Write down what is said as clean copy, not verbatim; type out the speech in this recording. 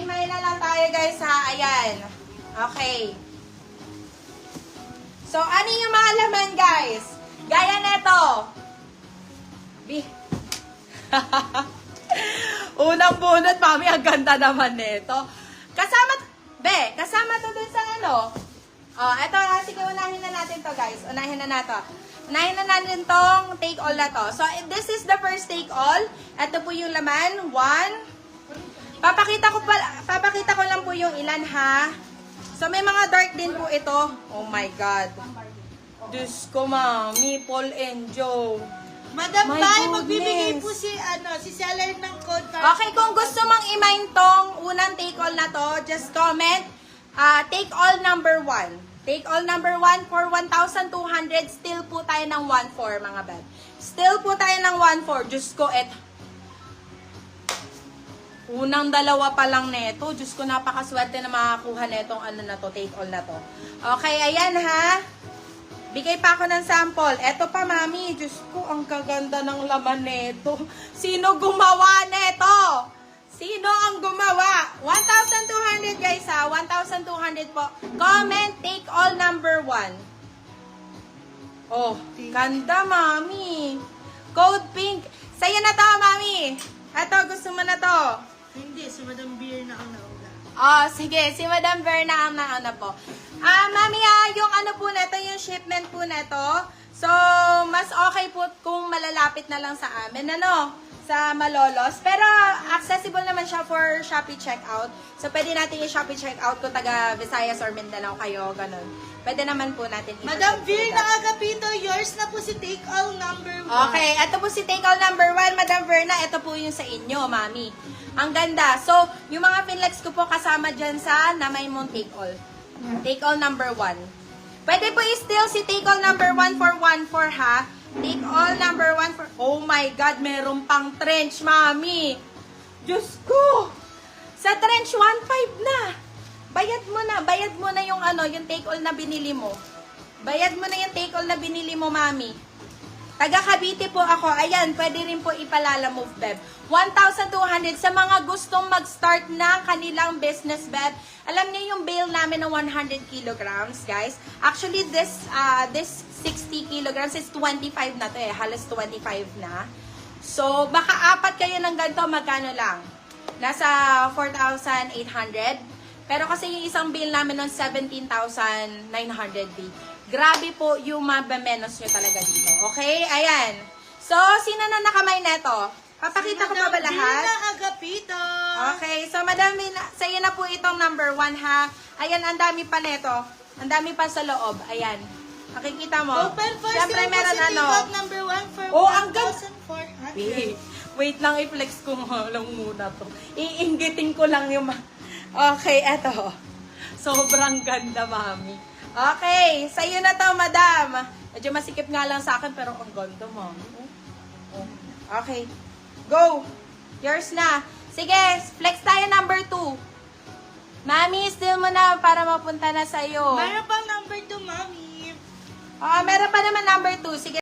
May na lang tayo guys ha. Ayan. Okay. So, ano yung mga laman guys? Gaya neto. Unang bunot, mami, ang ganda naman neto. Kasama to dun sa ano. Oh, eto, sige, unahin na natin to guys. Unahin na natin tong take all na to. So, this is the first take all. Ito po yung laman. 1. Papakita ko lang po yung ilan ha. So, may mga dark din po ito. Oh my God. Diyos ko, mami. Paul and Joe. Madam Bay, magbibigay po si seller ng code. Okay, kung gusto mong i-mine tong unang take all na to, just comment, take all number 1. Take all number 1 for 1,200. Still po tayo ng 1,400 mga bad. Still po tayo ng 1,400. Diyos ko, unang dalawa pa lang neto. Diyos ko, napakaswerte na makakuha netong ano na to, take all na to. Okay, ayan ha. Bigay pa ako ng sample. Eto pa, mami. Diyos ko, ang kaganda ng laman neto. Sino gumawa neto? Sino ang gumawa? 1,200 guys ha. 1,200 po. Comment, take all number 1. Oh, ganda, mami. Code pink. Sa'yo na to, mami. Eto, gusto mo na to. Hindi, si Madam Beer na ang nauna. Oh, sige. Si Madam Verna ang nauna po. Mami, yung ano po neto, yung shipment po neto. So, mas okay po kung malalapit na lang sa amin, ano? Sa Malolos. Pero, accessible naman siya for Shopee checkout. So, pwede natin yung Shopee checkout kung taga Visayas or Mindanao kayo, ganun. Pwede naman po natin. Madam Beer na agapito, yours na po si take all number 1. Okay, ito po si take all number 1, Madam Verna. Ito po yung sa inyo, mami. Ang ganda. So, yung mga pinlex ko po kasama dyan sa Namay Mong take all. Take all number 1. Pwede po i-steal si take all number 1 for 1,400 ha. Take all number 1 for... Oh my God, meron pang trench, mami. Diyos ko. Sa trench, 1,500 na. Bayad mo na yung ano, yung take all na binili mo. Bayad mo na yung take all na binili mo, mami. Taga Cavite po ako. Ayan, pwede rin po ipalala move, beb. 1,200 sa mga gustong mag-start ng kanilang business, beb. Alam niyo yung bale namin ng 100 kilograms, guys. Actually, this 60 kilograms is 25 na to eh. Halos 25 na. So, baka apat kayo ng ganito, magkano lang? Nasa 4,800. Pero kasi yung isang bale namin ng 17,900 B. Grabe po yung mabamenos nyo talaga dito. Okay? Ayan. So, sino na nakamay neto? Papakita ko pa ba lahat? na agapito. Okay. So, Madam Mina, sa'yo na po itong number 1 ha. Ayan, ang dami pa neto. Ang dami pa sa loob. Ayan. Makikita mo. Open for Siyempre, sale po meron si ano. take out number 1 for Oh, ang ganda. 1,400. Wait lang, i-flex ko lang muna to. Iinggitin ko lang yung... Okay, eto. Sobrang ganda, mami. Okay, sa'yo na to, madam. Medyo masikip nga lang sa akin, pero ang ganda, mami. Okay. Go. Yours na. Sige, flex tayo number 2. Mami, steal mo na para mapunta na sa'yo. Mayroon pang number 2, mami. Meron pa naman number 2. Sige.